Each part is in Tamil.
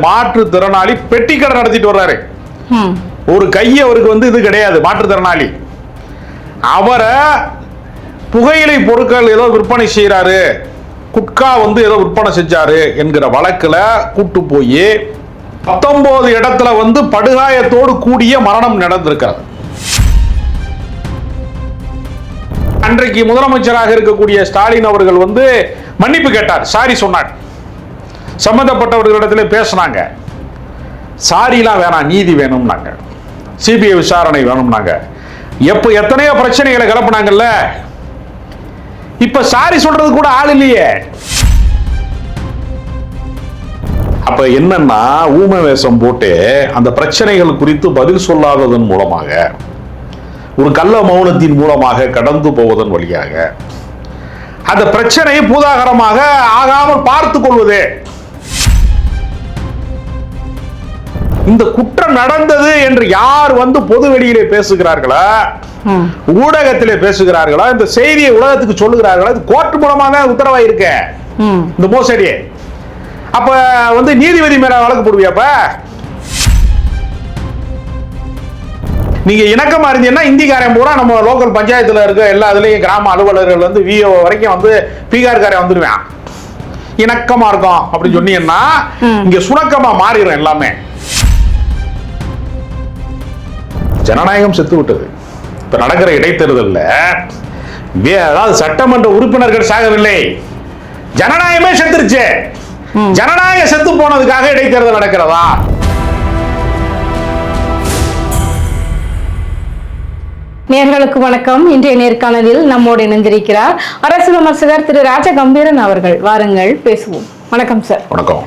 மாற்றுத்திறனாளி பெட்டிக்கடை நடத்திட்டு வர்றாரு. ஒரு கை அவருக்கு வந்து இது கிடையாது, மாற்றுத்திறனாளி. அவரை புகையிலை பொருட்கள் ஏதோ விற்பனை செய்யறாரு, குட்கா வந்து ஏதோ விற்பனை செஞ்சாரு என்கிற வழக்குல கூட்டு போய் 19 இடத்துல வந்து படுகாயத்தோடு கூடிய மரணம் நடந்திருக்கிறது. அன்றைக்கு முதலமைச்சராக இருக்கக்கூடிய ஸ்டாலின் அவர்கள் வந்து மன்னிப்பு கேட்டார், சாரி சொன்னார். சம்பந்தப்பட்டவர்களிடத்தில் பேசினாங்க. சாரிலாம் வேணாம், நீதி வேணும்னாங்க, சிபிஐ விசாரணை வேணும்னாங்க. எப்ப எத்தனையோ பிரச்சனைகளை கிளப்பினாங்கல்ல, இப்ப சாரி சொல்றது கூட ஆள் இல்லையே. அப்ப என்னன்னா, ஊமை வேஷம் போட்டு அந்த பிரச்சனைகள் குறித்து பதில் சொல்லாததன் மூலமாக, ஒரு கள்ள மௌனத்தின் மூலமாக கடந்து போவதன் வழியாக அந்த பிரச்சனையை பூதாகரமாக ஆகாமல் பார்த்துக் கொள்வது. இந்த குற்றம் நடந்தது என்று யார் வந்து பொது வெளியிலே பேசுகிறார்களா, ஊடகத்திலே பேசுகிறார்களா, இந்த செய்தியை உலகத்துக்கு சொல்லுகிறார்களா, இது கோர்ட் மூலமாக உத்தரவாயிருக்க இந்த மோசடி. அப்ப வந்து நீதிபதி மேல வழக்கு போடுவியாப்ப? நீங்க இணக்கமா இருந்தீங்கன்னா இந்திக்காரன் பூரா நம்ம லோக்கல் பஞ்சாயத்துல இருக்க எல்லா இதுலயும் கிராம அலுவலர்கள் வந்து விஓ வரைக்கும் வந்து பீகார்காரன் வந்துடுவேன். இணக்கமா இருக்கும் அப்படின்னு சொன்னீங்கன்னா இங்க சுணக்கமா மாறிடும் எல்லாமே. ஜனநாயகம் செத்து விட்டது. இப்ப நடக்கிற இடைத்தேர்தல்ல அதாவது சட்டமன்ற உறுப்பினர்கள் சாகவில்லை, ஜனநாயகமே செத்துருச்சு. ஜனநாயகம் செத்து போனதுக்காக இடைத்தேர்தல் நடக்கிறதா? நேயர்களுக்கு வணக்கம். இன்றைய நேர்காணலில் நம்மோடு இணைந்திருக்கிறார் அரசு விமர்சகர் திரு ராஜகம்பீரன் அவர்கள். வாருங்கள் பேசுவோம். வணக்கம் சார். வணக்கம்.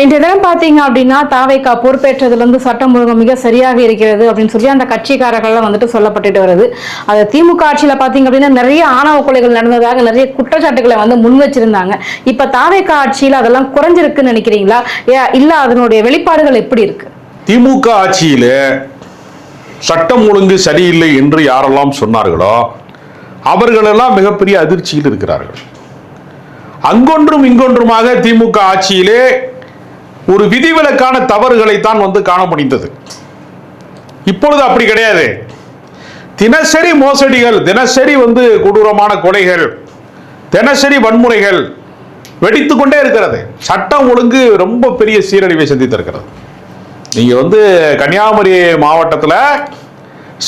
இன்றைய தினம் பாத்தீங்க அப்படின்னா தாவேகா பொறுப்பேற்றதுல இருந்து சட்டம் ஒழுங்கு மிக சரியாக இருக்கிறது அப்படின்னு சொல்லி அந்த கட்சிக்காரர்கள் வந்துட்டு சொல்லப்பட்டு வருது. அது திமுக ஆட்சியில பாத்தீங்க அப்படின்னா நிறைய ஆணவ கொலைகள் நடந்ததாக நிறைய குற்றச்சாட்டுகளை வந்து முன் வச்சிருந்தாங்க. இப்ப தாவேகா ஆட்சியில அதெல்லாம் குறைஞ்சிருக்குன்னு நினைக்கிறீங்களா, இல்ல அதனுடைய வெளிப்பாடுகள் எப்படி இருக்கு? திமுக ஆட்சியில சட்டம் ஒழுங்கு சரியில்லை என்று யாரெல்லாம் சொன்னார்களோ அவர்களெல்லாம் மிகப்பெரிய அதிர்ச்சியில் இருக்கிறார்கள். அங்கொன்றும் இங்கொன்றுமாக திமுக ஆட்சியிலே ஒரு விதிவிலக்கான தவறுகளைத்தான் வந்து காண முடிந்தது. இப்பொழுது அப்படி கிடையாது. தினசரி மோசடிகள், தினசரி வந்து கொடூரமான கொலைகள், தினசரி வன்முறைகள் வெடித்துக் கொண்டே இருக்கிறது. சட்டம் ஒழுங்கு ரொம்ப பெரிய சீரழிவை சந்தித்திருக்கிறது. நீங்க வந்து கன்னியாகுமரி மாவட்டத்தில்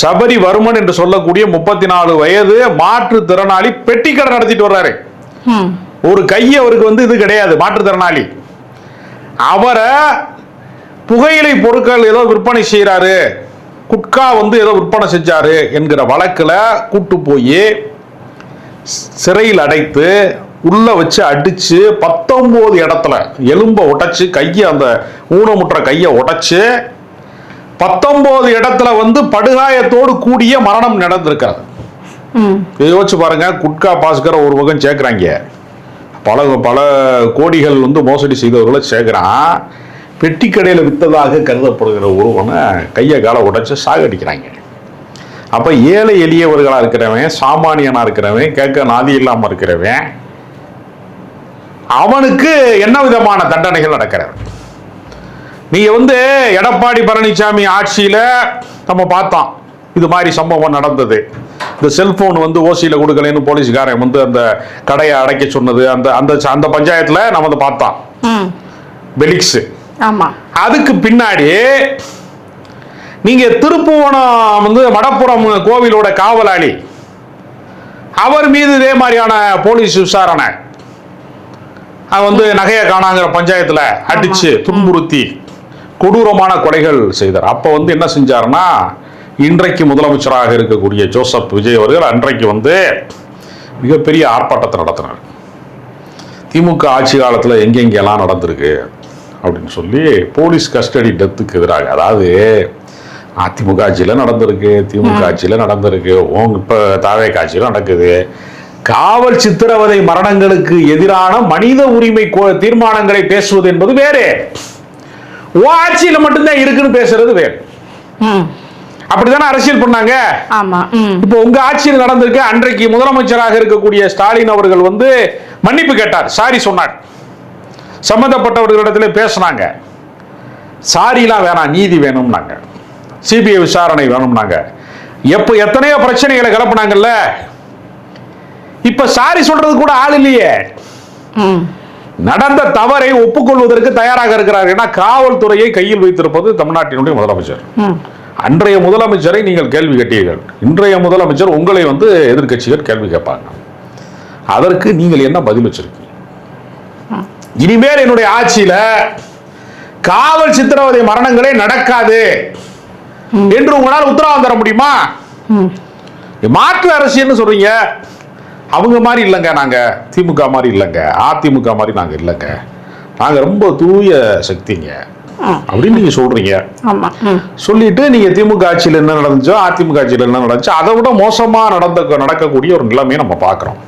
சபரி வர்மன் என்று சொல்லக்கூடிய 34 வயது மாற்றுத்திறனாளி பெட்டிக்கடை நடத்திட்டு வர்றாரு. ஒரு கை அவருக்கு வந்து இது கிடையாது, மாற்றுத்திறனாளி. அவரை புகையிலை பொருட்கள் ஏதோ விற்பனை செய்யறாரு, குட்கா வந்து ஏதோ விற்பனை செஞ்சாரு என்கிற வழக்குல கூட்டு போய் சிறையில் அடைத்து உள்ள வச்சு அடிச்சு 19 இடத்துல எலும்பை உடைச்சு, கையை அந்த ஊனமுற்ற கையை உடைச்சு 19 இடத்துல வந்து படுகாயத்தோடு கூடிய மரணம் நடந்திருக்கிறது. யோசிச்சு பாருங்க. குட்கா பாஸ்கர் ஒரு பக்கம் சேர்க்கிறாங்க, பல கோடிகள் வந்து மோசடி செய்தவர்களை சேர்க்கிறான். பெட்டி கடையில் வித்ததாக கருதப்படுகிற ஒருவனை கையை காலை உடைச்சு சாகடிக்கிறாங்க. அப்ப ஏழை எளியவர்களா இருக்கிறவன், சாமானியனா இருக்கிறவன், கேட்க நாதி இல்லாம இருக்கிறவன், அவனுக்கு என்ன விதமான தண்டனைகள் நடக்கிறது? நீங்க வந்து எடப்பாடி பழனிசாமி ஆட்சியில நம்ம பார்த்தோம் இது மாதிரி சம்பவம் நடந்தது. இந்த செல்போன் வந்து ஓசியில கொடுக்கலன்னு போலீஸ்காரன் வந்து அந்த கடையை அடைக்க சொன்னது, அந்த அந்த பஞ்சாயத்துல நம்ம அதை பார்த்தோம், பெலிக்ஸ். அதுக்கு பின்னாடி நீங்க திருப்புவனம் வந்து மடப்புறம் கோவிலோட காவலாளி, அவர் மீது இதே மாதிரியான போலீஸ் விசாரணை. வந்து நகையை காணாங்கிற பஞ்சாயத்துல அடிச்சு துன்புறுத்தி கொடூரமான கொலைகள் செய்தார். அப்ப வந்து என்ன செஞ்சாருன்னா, இன்றைக்கு முதலமைச்சராக இருக்கக்கூடிய ஜோசப் விஜய் அவர்கள் அன்றைக்கு வந்து மிகப்பெரிய ஆர்ப்பாட்டத்தை நடத்தினார். திமுக ஆட்சி காலத்துல எங்கெங்கெல்லாம் நடந்திருக்கு அப்படின்னு சொல்லி போலீஸ் கஸ்டடி டெத்துக்கு எதிராக, அதாவது அதிமுக ஆட்சியில நடந்திருக்கு, திமுக ஆட்சியில நடந்திருக்கு, இப்ப தாவேகா ஆட்சியில நடக்குது. காவல் சித்திரவதை மரணங்களுக்கு எதிரான மனித உரிமை தீர்மானங்களை பேசுவது என்பது வேறு, ஆட்சியில மட்டும்தான் இருக்குன்னு பேசுறது வேறு. அப்படித்தானே அரசியல் பண்ணாங்க. இப்போ உங்க ஆட்சியில் நடந்திருக்கு. அன்றைக்கு முதலமைச்சராக இருக்கக்கூடிய ஸ்டாலின் அவர்கள் வந்து மன்னிப்பு கேட்டார், சாரி சொன்னார். சம்பந்தப்பட்டவர்களிடத்தில் பேசினாங்க. சாரிலாம் வேணாம், நீதி வேணும்னாங்க, சிபிஐ விசாரணை வேணும்னாங்க. எப்போ எத்தனையோ பிரச்சனைகளை கிளப்பினாங்கல்ல. இப்ப சாரி சொல்றது கூட ஆள் இல்லையே. நடந்த தவறை ஒப்புக்கொள்வதற்கு தயாராக இருக்கிறார்கள். ஏன்னா காவல்துறையை கையில் வைத்திருப்பது தமிழ்நாட்டினுடைய முதலமைச்சர். அன்றைய முதலமைச்சரை நீங்கள் கேள்வி கேட்டீர்கள். இன்றைய முதலமைச்சர் உங்களை வந்து எதிர்க்கட்சிகள் கேள்வி கேட்பாங்க. அதற்கு நீங்கள் என்ன பதில் வச்சிருக்கீங்க? இனிமேல் என்னுடைய ஆட்சியில காவல் சித்திரவதை மரணங்களே நடக்காது என்று உங்களால் உத்தரவாதம் தர முடியுமா? மாற்று அரசியல்னு சொல்றீங்க. அவங்க மாதிரி இல்லைங்க, நாங்க திமுக மாதிரி இல்லைங்க, அதிமுக மாதிரி நாங்க இல்லைங்க, நாங்க ரொம்ப தூய சக்திங்க அப்படின்னு நீங்க சொல்றீங்க. சொல்லிட்டு நீங்க திமுக ஆட்சியில் என்ன நடந்துச்சோ அதிமுக ஆட்சியில் என்ன நடந்துச்சோ அதை விட மோசமா நடக்கக்கூடிய ஒரு நிலைமையை நம்ம பாக்குறோம்.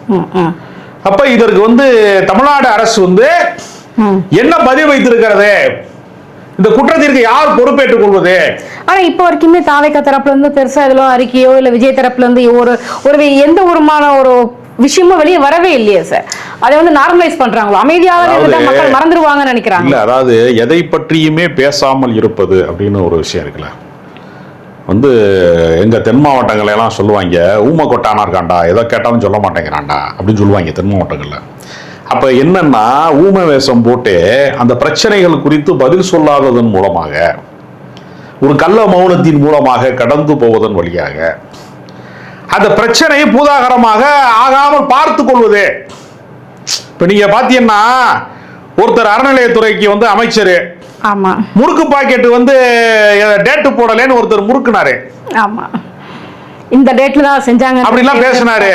அப்ப இதற்கு வந்து தமிழ்நாடு அரசு வந்து என்ன பதிவு வைத்திருக்கிறது? இந்த குற்றத்திற்கு யார் பொறுப்பேற்றுக் கொள்வது? ஆனா இப்ப வரைக்குமே தாவேகா தரப்புல இருந்து பெருசா இதெல்லாம் அறிக்கையோ இல்ல விஜய் தரப்புல இருந்து ஒரு எந்த ஒரு விஷயமும் வெளியே வரவே இல்லையே சார். அதை வந்து நார்மலைஸ் பண்றாங்களோ, அமைதியாக மக்கள் மறந்துடுவாங்கன்னு நினைக்கிறாங்க. இல்ல, அதாவது எதை பற்றியுமே பேசாமல் இருப்பது அப்படின்னு ஒரு விஷயம் இருக்குல்ல. வந்து எங்க தென் மாவட்டங்கள் எல்லாம் சொல்லுவாங்க, ஊமை கொட்டானா இருக்காண்டா, எதை கேட்டாலும் சொல்ல மாட்டேங்கிறான்டா அப்படின்னு சொல்லுவாங்க தென் மாவட்டங்கள்ல. அப்ப என்னன்னா, ஊமை வேஷம் போட்டு அந்த பிரச்சனைகள் குறித்து பதில் சொல்லாததன் மூலமாக, ஒரு கள்ள மௌனத்தின் மூலமாக கடந்து போவதன் வழியாக அந்த பிரச்சனையை பூதாகரமாக ஆகாமல் பார்த்து கொள்வது. இப்ப நீங்க பாத்தீங்கன்னா, ஒருத்தர் அறநிலையத்துறைக்கு வந்து அமைச்சர், முறுக்கு பாக்கெட் வந்து டேட்டு போடலன்னு ஒருத்தர் முறுக்குனாரு. ஆமா, இந்த டேட்ல தான் செஞ்சாங்க அப்படிலாம் பேசினாரு.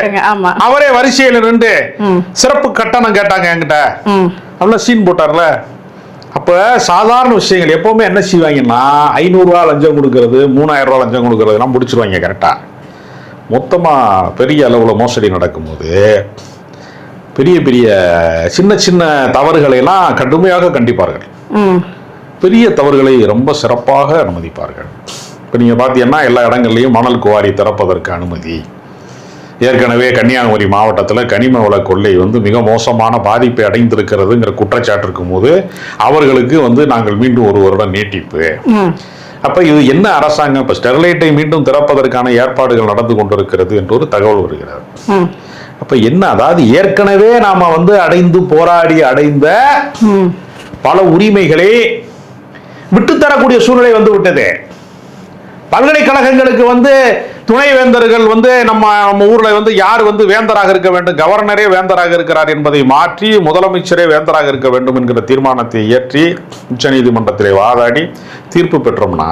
அவரே வரிசையில் நின்று சிறப்பு கட்டணம் கேட்டாங்க என்கிட்ட, அவ்வளவு சீன் போட்டார்ல. அப்ப சாதாரண விஷயங்கள் எப்பவுமே என்ன செய்வாங்கன்னா, 500 ரூபாய் லஞ்சம் கொடுக்கறது, 3000 ரூபாய் லஞ்சம் கொடுக்கறதுலாம் முடிச்சிருவாங்க கரெக்டா. மொத்தமா பெரிய அளவுல மோசடி நடக்கும்போது பெரிய பெரிய சின்ன சின்ன தவறுகளை எல்லாம் கடுமையாக கண்டிப்பார்கள், பெரிய தவறுகளை ரொம்ப சிறப்பாக அனுமதிப்பார்கள். இப்போ நீங்கள் பார்த்தீங்கன்னா எல்லா இடங்கள்லையும் மணல் குவாரி திறப்பதற்கு அனுமதி. ஏற்கனவே கன்னியாகுமரி மாவட்டத்தில் கனிம வள கொள்ளை வந்து மிக மோசமான பாதிப்பை அடைந்திருக்கிறதுங்கிற குற்றச்சாட்டு இருக்கும் போது அவர்களுக்கு வந்து நாங்கள் மீண்டும் 1 வருடம் நீட்டிப்பு. அப்ப இது என்ன அரசாங்கம்? இப்ப ஸ்டெர்லைட்டை மீண்டும் திறப்பதற்கான ஏற்பாடுகள் நடந்து கொண்டிருக்கிறது என்று ஒரு தகவல் வருகிறது. அப்ப என்ன, அதாவது ஏற்கனவே நாம வந்து போராடி அடைந்த பல உரிமைகளை விட்டுத்தரக்கூடிய சூழ்நிலை வந்து விட்டது. பல்கலைக்கழகங்களுக்கு வந்து துணைவேந்தர்கள் வந்து நம்ம ஊர்ல வந்து யார் வந்து வேந்தராக இருக்க வேண்டும், கவர்னரே வேந்தராக இருக்கிறார் என்பதை மாற்றி முதலமைச்சரே வேந்தராக இருக்க வேண்டும் என்கிற தீர்மானத்தை இயற்றி உச்ச நீதிமன்றத்திலே வாதாடி தீர்ப்பு பெற்றோம்னா,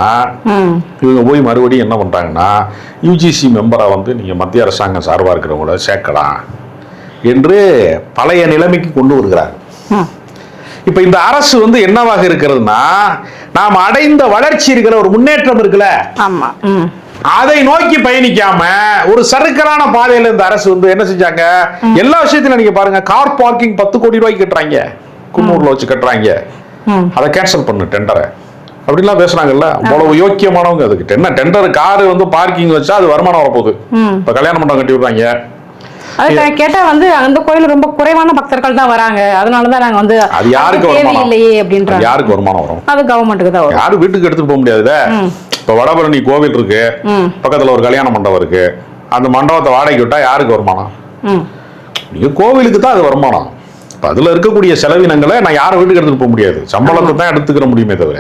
இவங்க போய் மறுபடியும் என்ன பண்றாங்கன்னா, யூஜிசி மெம்பரா வந்து நீங்க மத்திய அரசாங்கம் சார்பா இருக்கிறவங்கள சேர்க்கலாம் என்று பழைய நிலைமைக்கு கொண்டு வருகிறார். இப்ப இந்த அரசு வந்து என்னவாக இருக்கிறதுனா, நாம் அடைந்த வளர்ச்சி இருக்கிற ஒரு முன்னேற்றம் இருக்குல்ல, அதை நோக்கி பயணிக்காம ஒரு சறுக்கலான பாதையில இந்த அரசு வந்து என்ன செஞ்சாங்க, எல்லா விஷயத்திலும் நீங்க பாருங்க, கார் பார்க்கிங் 10 கோடி ரூபாய்க்கு கட்டுறாங்க, குன்னூர்ல வச்சு கட்டுறாங்க, அதை கேன்சல் பண்ணு டெண்டரை அப்படின்லாம் பேசுறாங்கல்ல. அவ்வளவு யோக்கியமானவங்க. அதுக்கு என்ன டெண்டர், காரு வந்து பார்க்கிங் வச்சா அது வருமானம் வரப்போகுது. இப்ப கல்யாண மண்டபம் கட்டி விடுறாங்க, கேட்டா வந்து அந்த கோயில் ரொம்ப குறைவான பக்தர்கள் தான் வராங்க, அதனாலதான் நாங்க வந்து அது யாருக்கு வருமானம் இல்லையே அப்படின்றாங்க. யாருக்கு வருமானம் வரும்? அது கவர்மெண்ட்டுக்கு தான் வரும். யாரும் வீட்டுக்கு எடுத்துட்டு போக முடியாதுல. இப்ப வடபழனி கோவில் இருக்கு, பக்கத்துல ஒரு கல்யாண மண்டபம் இருக்கு, அந்த மண்டபத்தை வாடகைக்கு விட்டா யாருக்கு வருமானம்? நீங்க கோவிலுக்கு தான் அது வருமானம். இப்ப அதுல இருக்கக்கூடிய செலவினங்களை நான் யாரும் வீட்டுக்கு எடுத்துட்டு போக முடியாது, சம்பளத்தை தான் எடுத்துக்கிற முடியுமே தவிர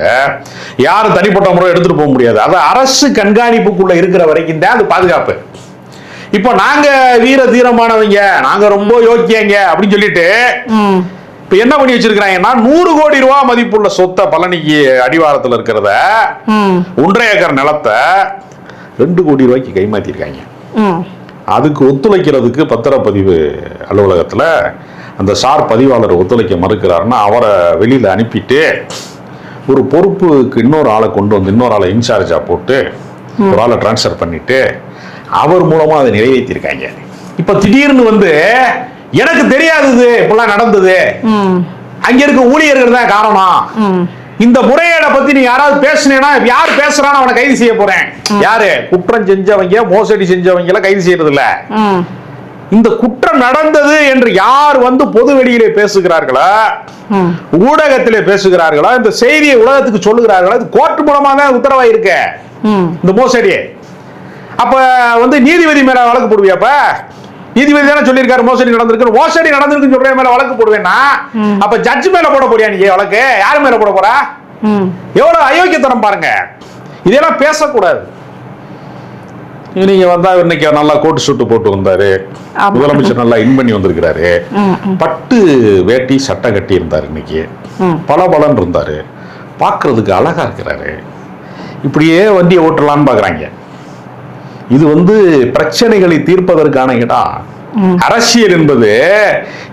யாரும் தனிப்பட்ட முறை எடுத்துட்டு போக முடியாது. அது அரசு கண்காணிப்புக்குள்ள இருக்கிற வரைக்கும் தான் அது பாதுகாப்பு. இப்ப நாங்க வீர தீரமானவங்க, நாங்க ரொம்ப யோக்கியங்க அப்படின்னு சொல்லிட்டு இப்ப என்ன பண்ணி வச்சிருக்காங்கன்னா, 100 கோடி ரூபாய் மதிப்புள்ள சொத்தை பழனிக்கு அடிவாரத்தில் இருக்கிறத 1.5 ஏக்கர் நிலத்தை 2 கோடி ரூபாய்க்கு கைமாத்திருக்காங்க. அதுக்கு ஒத்துழைக்கிறதுக்கு பத்திரப்பதிவு அலுவலகத்துல அந்த சார் பதிவாளர் ஒத்துழைக்க மறுக்கிறாருன்னா அவரை வெளியில அனுப்பிட்டு ஒரு பொறுப்புக்கு இன்னொரு ஆளை கொண்டு வந்து இன்னொரு ஆளை இன்சார்ஜா போட்டு ஒரு ஆளை டிரான்ஸ்ஃபர் பண்ணிட்டு அவர் மூலமா அதை நிறைவேற்றிருக்காங்க. இப்ப திடீர்னு வந்து எனக்கு தெரியாதது இப்பெல்லாம் நடந்தது, அங்க இருக்க ஊழியர்கள் தான் காரணம், இந்த முறையீடை பத்தி நீ யாராவது பேசுனேன்னா யார் பேசுறான்னு அவனை கைது செய்ய போறேன். யாரு குற்றம் செஞ்சவங்க, மோசடி செஞ்சவங்க கைது செய்யறது இல்ல, இந்த குற்றம் நடந்தது என்று யார் வந்து பொது வெளியிலே பேசுகிறார்களா, ஊடகத்திலே பேசுகிறார்களா, இந்த செய்தியை உலகத்துக்கு சொல்லுகிறார்களா, இது கோர்ட் மூலமா தான் உத்தரவாயிருக்க இந்த மோசடி. அப்ப வந்து நீதிபதி மேல வழக்கு போடுவியாப்ப? நீதிபதி தானே சொல்லியிருக்காரு மோசடி நடந்திருக்கு, மோசடி நடந்திருக்கு சொல்ற மேல வழக்கு போடுவேன்னா அப்ப ஜட்ஜ் மேல போட போறியா நீ வழக்கு? யாரு மேல போட போறா? எவ்வளவு அயோக்கியத்தனம் பாருங்க. இதெல்லாம் பேசக்கூடாது. நீங்க வந்தா இன்னைக்கு நல்லா கோட்டு சூட்டு போட்டு வந்தாரு, முதலமைச்சர் நல்லா இன் பண்ணி வந்திருக்கிறாரு, பட்டு வேட்டி சட்டை கட்டி இருந்தாரு, இன்னைக்கு பலபலன் இருந்தாரு, பாக்குறதுக்கு அழகா இருக்கிறாரு, இப்படியே வண்டியை ஓட்டலான்னு பாக்குறாங்க. இது வந்து பிரச்சனைகளை தீர்ப்பதற்கான இடம். அரசியல் என்பது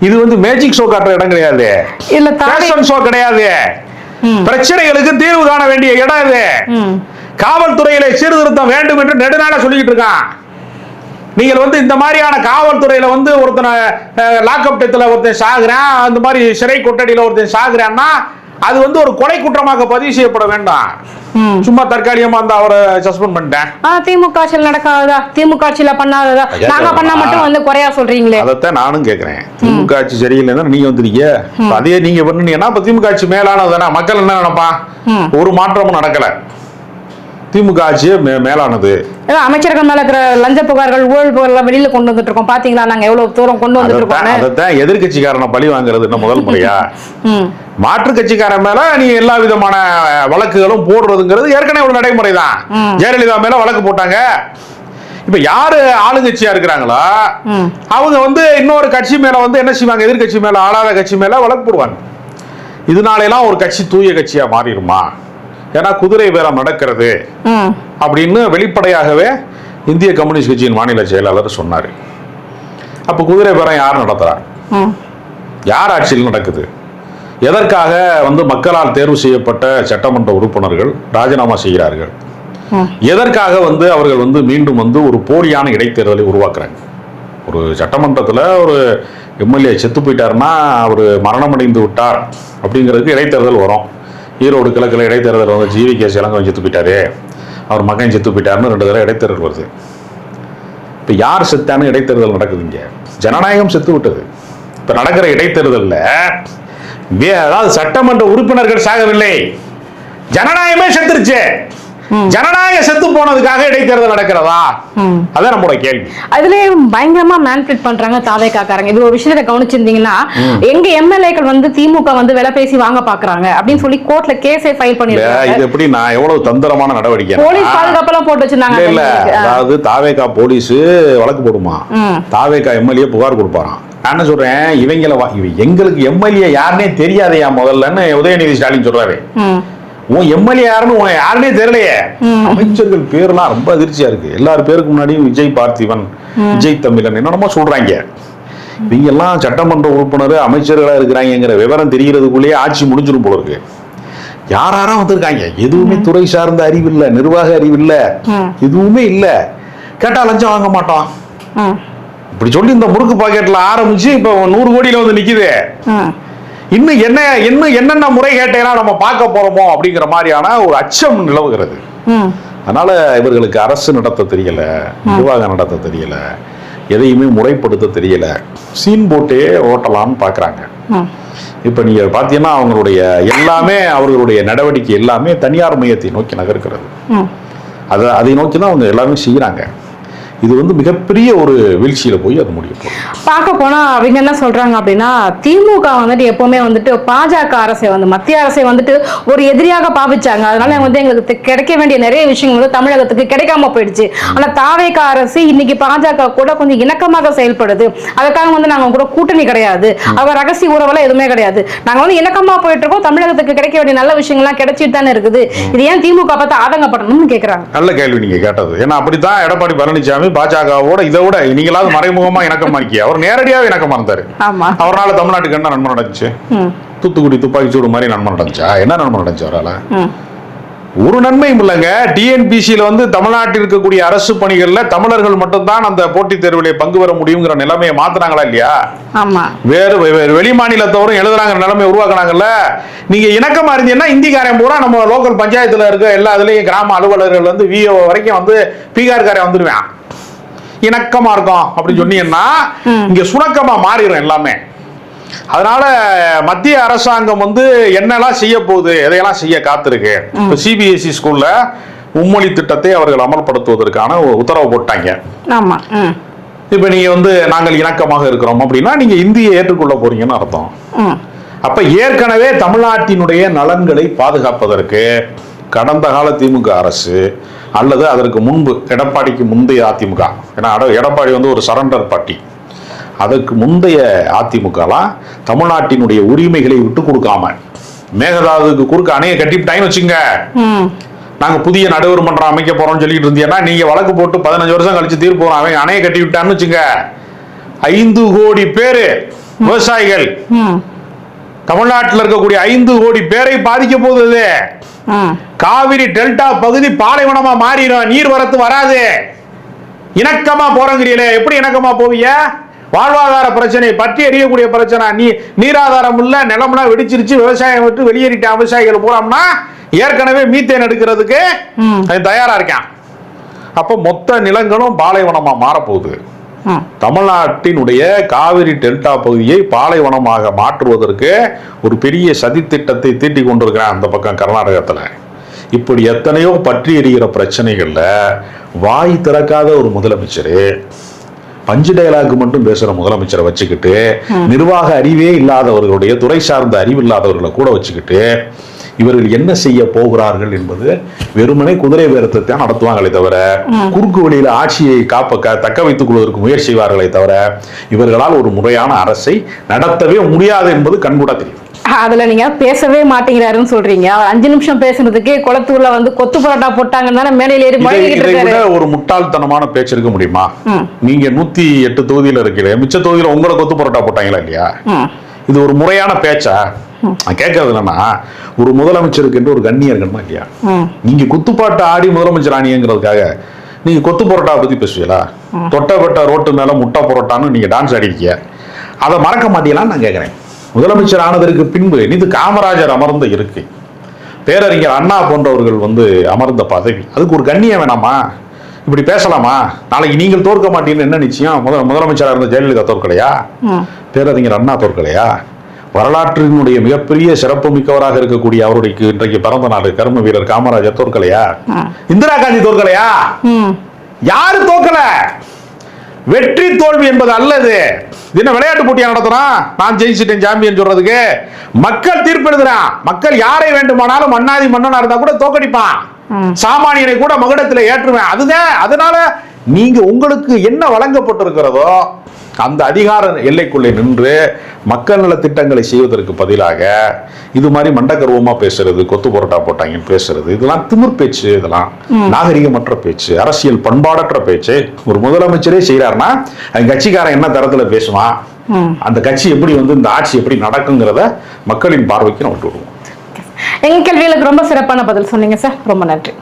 இது வந்து மேஜிக் ஷோ காட்டுற இடம் கிடையாது, இல்ல ஃபேஷன் ஷோ கிடையாது. பிரச்சனைகளுக்கு தீர்வு காண வேண்டிய இடம் இது. காவல்துறையில சீர்திருத்தம் வேண்டும் என்று நெடுநாள சொல்லிட்டு இருக்கான். நீங்கள் வந்து இந்த மாதிரியான காவல்துறையில வந்து ஒருத்தனை லாக்அப் டெத்துல ஒருத்தன் சாகுறான், அந்த மாதிரி சிறை கொட்டடியில ஒருத்தன் சாகுறான்னா அது வந்து ஒரு கொலை குற்றமாக பதிவு செய்யப்பட வேண்டாம். சும்மா தற்காலிகமா அந்த அவரை சஸ்பெண்ட் பண்ணிட்டேன். திமுக ஆட்சியில் நடக்காததா, திமுக ஆட்சியில பண்ணாததா, நாங்க பண்ணா மட்டும் வந்து குறையா சொல்றீங்களே. அதைத்தான் நானும் கேட்கிறேன். திமுக ஆட்சி சரியில்லைன்னா நீங்க வந்துருக்கீங்க, அதே நீங்க பண்ணீங்கன்னா இப்ப திமுக ஆட்சி மேலானதுதானே? மக்கள் என்ன நினைப்பான்? ஒரு மாற்றமும் நடக்கல, திமுக ஆட்சியே மேலானது. அமைச்சர்கள் மேல இருக்கிற லஞ்ச புகார்கள், ஊழல் புகார்கள் வெளியில கொண்டு வந்துட்டு இருக்கோம். பாத்தீங்களா நாங்க எவ்வளவு தூரம் கொண்டு வந்துட்டு இருக்கோம். அதைத்தான் எதிர்கட்சிக்காரனை பழி வாங்குறது என்ன முதல் முறையா? மாற்று கட்சிக்காரன் மேல நீ எல்லா விதமான வழக்குகளும் போடுறதுங்கிறது ஏற்கனவே ஒரு நடைமுறை தான். ஜெயலலிதா மேல வழக்கு போட்டாங்க. இப்ப யாரு ஆளுங்கட்சியா இருக்கிறாங்களோ அவங்க வந்து இன்னொரு கட்சி மேல வந்து என்ன செய்வாங்க? எதிர்கட்சி மேல, ஆளாத கட்சி மேல வழக்கு போடுவாங்க. இதனால எல்லாம் ஒரு கட்சி தூய கட்சியா மாறிடுமா? ஏன்னா குதிரை பேரம் நடக்கிறது அப்படின்னு வெளிப்படையாகவே இந்திய கம்யூனிஸ்ட் கட்சியின் மாநில செயலாளர் சொன்னாரு. அப்ப குதிரை பேரம் யார் நடத்துறார்? யார் ஆட்சியில் நடக்குது? எதற்காக வந்து மக்களால் தேர்வு செய்யப்பட்ட சட்டமன்ற உறுப்பினர்கள் ராஜினாமா செய்கிறார்கள்? எதற்காக வந்து அவர்கள் வந்து மீண்டும் வந்து ஒரு போலியான இடைத்தேர்தலை உருவாக்குறாங்க? ஒரு சட்டமன்றத்தில் ஒரு எம்எல்ஏ செத்து போயிட்டாருன்னா அவர் மரணமடைந்து விட்டார் அப்படிங்கிறதுக்கு இடைத்தேர்தல் வரும். ஈரோடு கிழக்கில் இடைத்தேர்தல் வந்து ஜிவி.கே. இளங்கோவன் செத்து போயிட்டாரு, அவர் மகன் செத்து போயிட்டாருன்னு 2 தடவை இடைத்தேர்தல் வருது. இப்போ யார் செத்தான்னு இடைத்தேர்தல் நடக்குதுங்க? ஜனநாயகம் செத்து விட்டது. இப்போ நடக்கிற இடைத்தேர்தலில் அதாவது சட்டமன்ற உறுப்பினர்கள் சாகவில்லை, ஜனநாயகமே செத்துருச்சு. ஜனநாயகம் செத்து போனதுக்காக இடைத்தேர்தல் நடக்கிறதா? அதான் நம்மளோட கேள்வி. அதுலயே பயங்கரமா மேனிபுலேட் பண்றாங்க தாவேக்காரங்க. இது ஒரு விஷயத்தை கவனிச்சிருந்தீங்கன்னா, எங்க எம்எல்ஏக்கள் வந்து திமுக வந்து விலை பேசி வாங்க பாக்குறாங்க அப்படின்னு சொல்லி கோர்ட்ல கேஸே ஃபைல் பண்ணிருக்காங்க. இது எப்படி நான் எவ்வளவு தந்திரமான நடவடிக்கை? போலீஸ் பாதுகாப்பெல்லாம் போட்டு வச்சிருந்தாங்க. இல்ல, அதாவது தாவேக்கா போலீஸ் வழக்கு போடுமா, தாவேக்கா எம்எல்ஏ புகார் கொடுப்பாராம். நான் என்ன சொல்றேன், எங்களுக்கு எம்எல்ஏ யாருன்னே தெரியாதையா முதல்லன்னு உதயநிதி ஸ்டாலின் சொல்றாரு. உன் எம்எல்ஏ யாருன்னு யாருன்னே தெரியலையே. அமைச்சர்கள் பேர்லாம் ரொம்ப அதிர்ச்சியா இருக்கு. எல்லாரும் பேருக்கு முன்னாடியும் விஜய் பார்த்திபன், விஜய் தமிழன் என்னென்னமோ சொல்றாங்க. இவங்க எல்லாம் சட்டமன்ற உறுப்பினர் அமைச்சர்களா இருக்கிறாங்கிற விவரம் தெரிகிறதுக்குள்ளேயே ஆட்சி முடிஞ்சிடும் போல இருக்கு. யாரும் வந்திருக்காங்க, எதுவுமே துறை சார்ந்த அறிவு இல்ல, நிர்வாக அறிவு இல்ல, எதுவுமே இல்ல. கேட்டா லஞ்சம் வாங்க மாட்டோம் இப்படி சொல்லி இந்த முறுக்கு பாக்கெட்ல ஆரம்பிச்சு இப்ப 100 கோடியில வந்து நிக்குது. இன்னும் என்னென்ன முறை கேட்டேன்னா நம்ம பார்க்க போறோமோ அப்படிங்கிற மாதிரியான ஒரு அச்சம் நிலவுகிறது. அதனால இவர்களுக்கு அரசு நடத்த தெரியல, நிர்வாகம் நடத்த தெரியல, எதையுமே முறைப்படுத்த தெரியல, சீன் போட்டே ஓட்டலாம்னு பாக்குறாங்க. இப்ப நீங்க பாத்தீங்கன்னா அவர்களுடைய நடவடிக்கை எல்லாமே தனியார் மையத்தை நோக்கி நகர்கிறது. அதை நோக்கி தான் அவங்க எல்லாமே செய்யறாங்க. இது வந்து மிகப்பெரிய ஒரு வீழ்ச்சியில போய் அது முடியும். பார்க்க போனா அவங்க என்ன சொல்றாங்க அப்படின்னா, திமுக வந்துட்டு எப்பவுமே வந்துட்டு பாஜக அரசை வந்து மத்திய அரசை வந்துட்டு ஒரு எதிரியாக பாவிச்சாங்க. அதனால வந்து எங்களுக்கு கிடைக்க வேண்டிய நிறைய விஷயங்கள் வந்து தமிழகத்துக்கு கிடைக்காம போயிடுச்சு. ஆனா தாவேக அரசு இன்னைக்கு பாஜக கூட கொஞ்சம் இணக்கமாக செயல்படுது. அதுக்காக வந்து நாங்க கூட கூட்டணி கிடையாது, அவங்க ரகசிய உறவெல்லாம் எதுவுமே கிடையாது. நாங்க வந்து இணக்கமா போயிட்டு இருக்கோம். தமிழகத்துக்கு கிடைக்க வேண்டிய நல்ல விஷயங்கள்லாம் கிடைச்சிட்டு தானே இருக்குது. இது ஏன் திமுக பார்த்து ஆதங்கப்படணும்னு கேட்கறாங்க. நல்ல கேள்வி நீங்க கேட்டது. ஏன்னா அப்படித்தான் எடப்பாடி பழனிசாமி பாஜகவோட இதை விட நீங்களாவது மறைமுகமா இணக்கமா இருக்கியா? அவர் நேரடியாக இணக்கமா இருந்தாரு. அவரால் தமிழ்நாட்டுக்கு என்ன நன்மை நடந்துச்சு? தூத்துக்குடி துப்பாக்கி சூடு மாதிரி நன்மை நடந்துச்சா? என்ன நன்மை நடந்துச்சு அவரால்? ஒரு நன்மையும் இல்லைங்க. டிஎன்பிசியில வந்து தமிழ்நாட்டில் இருக்கக்கூடிய அரசு பணிகள்ல தமிழர்கள் மட்டும்தான் அந்த போட்டித் தேர்விலே பங்கு பெற முடியுங்கிற நிலைமையை மாத்தினாங்களா இல்லையா? வேறு வெளி மாநிலத்தவரும் எழுதுறாங்க நிலைமையை உருவாக்குனாங்கல்ல. நீங்க இணக்கமா இருந்தீங்கன்னா இந்திக்காரன் பூரா நம்ம லோக்கல் பஞ்சாயத்துல இருக்க எல்லா இதுலயும் கிராம அலுவலர்கள் வந்து விஓ வரைக்கும் வந்து பீகார்காரன் வந்துருவேன். இணக்கமா இருக்கோம் அப்படின்னு சொன்னீங்கன்னா இங்க சுணக்கமா மாறிடும் எல்லாமே. அதனால மத்திய அரசாங்கம் வந்து என்னெல்லாம் செய்ய போகுது, எதையெல்லாம் செய்ய காத்திருக்கு. இப்போ சிபிஎஸ்இ ஸ்கூல்ல மும்மொழி திட்டத்தை அவர்கள் அமல்படுத்துவதற்கான உத்தரவு போட்டாங்க. ஆமா. இப்ப நீங்க வந்து நாங்கள் இணக்கமாக இருக்கிறோம் அப்படின்னா நீங்க இந்தியை ஏற்றுக்கொள்ள போறீங்கன்னு அர்த்தம். அப்ப ஏற்கனவே தமிழ்நாட்டினுடைய நலன்களை பாதுகாப்பதற்கு கடந்த கால திமுக அரசு அல்லது அதற்கு முன்பு எடப்பாடிக்கு முந்தைய அதிமுக, ஏன்னா எடப்பாடி வந்து ஒரு சரண்டர் பார்ட்டி, அதற்கு முந்தைய அதிமுகலாம் தமிழ்நாட்டினுடைய உரிமைகளை விட்டு கொடுக்காம மேகதாதுக்கு குறுக்க அணையை கட்டிவிட்டாங்கன்னு வச்சுங்க, நாங்க புதிய நடுவர் மன்றம் அமைக்க போறோம்னு சொல்லிட்டு இருந்தீங்கன்னா நீங்க வழக்கு போட்டு 15 வருஷம் கழிச்சு தீர்ப்பு அவன் அணையை கட்டி விட்டான்னு வச்சுங்க, 5 கோடி பேரு விவசாயிகள் தமிழ்நாட்டில் இருக்கக்கூடிய 5 கோடி பேரை பாதிக்க போகுது. காவிரி டெல்டா பகுதி பாலைவனமா மாறிடும், நீர் வரத்து வராது. இணக்கமா போறங்கிறீங்களே, எப்படி இணக்கமா போவீங்க? வாழ்வாதார பிரச்சனை பற்றி எரியக்கூடிய பிரச்சனை, நீராதாரம் இல்ல, நிலம்லாம் வெடிச்சிருச்சு, விவசாயம் விட்டு வெளியேறிட்ட விவசாயிகள் போறோம்னா ஏற்கனவே மீத்தேன் எடுக்கிறதுக்கு தயாரா இருக்கான். அப்ப மொத்த நிலங்களும் பாலைவனமா மாறப்போகுது. தமிழ்நாட்டினுடைய காவிரி டெல்டா பகுதியை பாலைவனமாக மாற்றுவதற்கு ஒரு பெரிய சதித்திட்டத்தை தீட்டிக் கொண்டிருக்கிறான் அந்த பக்கம் கர்நாடகத்துல. இப்படி எத்தனையோ பற்றி எரிகிற பிரச்சனைகள்ல வாய் திறக்காத ஒரு முதலமைச்சர், பஞ்சு டயலாக் மட்டும் பேசுற முதலமைச்சரை வச்சுக்கிட்டு, நிர்வாக அறிவே இல்லாதவர்களுடைய துறை சார்ந்த அறிவு இல்லாதவர்களை கூட வச்சுக்கிட்டு இவர்கள் என்ன செய்ய போகிறார்கள் என்பது வெறுமனே குதிரை பேரத்தை நடத்துவாங்களே தவிர குறுக்கு வழியில ஆட்சியை தக்க வைத்துக் கொள்வதற்கு முயற்சி செய்வார்களே தவிர இவர்களால் ஒரு முறையான அரசை நடத்தவே முடியாது என்பது கண்கூட தெரியும். அதுல நீங்க பேசவே மாட்டேங்கிறாருன்னு சொல்றீங்க. 5 நிமிஷம் பேசுறதுக்கு குளத்தூர்ல வந்து கொத்து பரோட்டா போட்டாங்கன்னா மேடையில ஏறி இதை ஒரு முட்டாள்தனமான பேச்சு இருக்க முடியுமா? நீங்க 108 தொகுதியில இருக்கீங்க, மிச்ச தொகுதியில உங்களை கொத்து பரோட்டா போட்டாங்களா இல்லையா? இது ஒரு முறையான பேச்சா? கேட்கறது என்னன்னா, ஒரு முதலமைச்சருக்கு என்று ஒரு கண்ணியம் இருக்கணுமா இல்லையா? நீங்க குத்துப்பாட்டு ஆடி முதலமைச்சர் ஆணியங்கிறதுக்காக நீங்க கொத்து பரோட்டா பத்தி பேசுவீங்களா? தொட்டப்பட்ட ரோட்டு மேல முட்டை பரோட்டான்னு நீங்க டான்ஸ் ஆடிருக்கீங்க, அதை மறக்க மாட்டீங்களான்னு நான் கேட்கிறேன். முதலமைச்சர் ஆனதற்கு பின்பு இது காமராஜர் அமர்ந்த இருக்கை, பேரறிஞர் அண்ணா போன்றவர்கள் வந்து அமர்ந்த பதவி, அதுக்கு ஒரு கண்ணியம் வேணாமா? இப்படி பேசலாமா? நாளைக்கு நீங்கள் தோற்க மாட்டீங்கன்னு என்ன நிச்சயம்? முதலமைச்சராக இருந்த ஜெயலலிதா தோற்கலையா? பேரறிஞர் அண்ணா தோற்கலையா? வரலாற்றினுடைய மிகப்பெரிய சிறப்பு மிக்கவராக இருக்கக்கூடிய அவருடைய இன்றைக்கு பிறந்த நாள் கர்ம வீரர் காமராஜர் தோற்கலையா? இந்திரா காந்தி தோற்கலையா? யாரு தோற்கல? வெற்றி தோல்வி என்பது அல்லது என்ன விளையாட்டு போட்டியா நடத்துறான்? நான் ஜெயிச்சிட்டேன் சாம்பியன் சொல்றதுக்கு மக்கள் தீர்ப்பு எழுதுறான். மக்கள் யாரை வேண்டுமானாலும் மன்னாதி மன்னனா இருந்தா கூட தோக்கடிப்பான், சாமானியனை கூட மகுடத்தில் ஏற்றுவேன். அதுதான். அதனால நீங்க உங்களுக்கு என்ன வழங்கப்பட்டிருக்கிறதோ அந்த அதிகார எல்லைக்குள்ளே நின்று மக்கள் நல திட்டங்களை செய்வதற்கு பதிலாக இது மாதிரி மண்டகர்வமா பேசுறது, கொத்து பரோட்டா போட்டாங்கன்னு பேசுறது, இதெல்லாம் திமிர் பேச்சு, இதெல்லாம் நாகரிகமற்ற பேச்சு, அரசியல் பண்பாடற்ற பேச்சு. ஒரு முதலமைச்சரே செய்யறாருன்னா அந்த கட்சிக்காரன் என்ன தரத்துல பேசுவான், அந்த கட்சி எப்படி வந்து இந்த ஆட்சி எப்படி நடக்குங்கிறத மக்களின் பார்வைக்கு நம்ம விட்டுடுவோம். எங்க கேள்விகளுக்கு ரொம்ப சிறப்பான பதில் சொன்னீங்க சார், ரொம்ப நன்றி.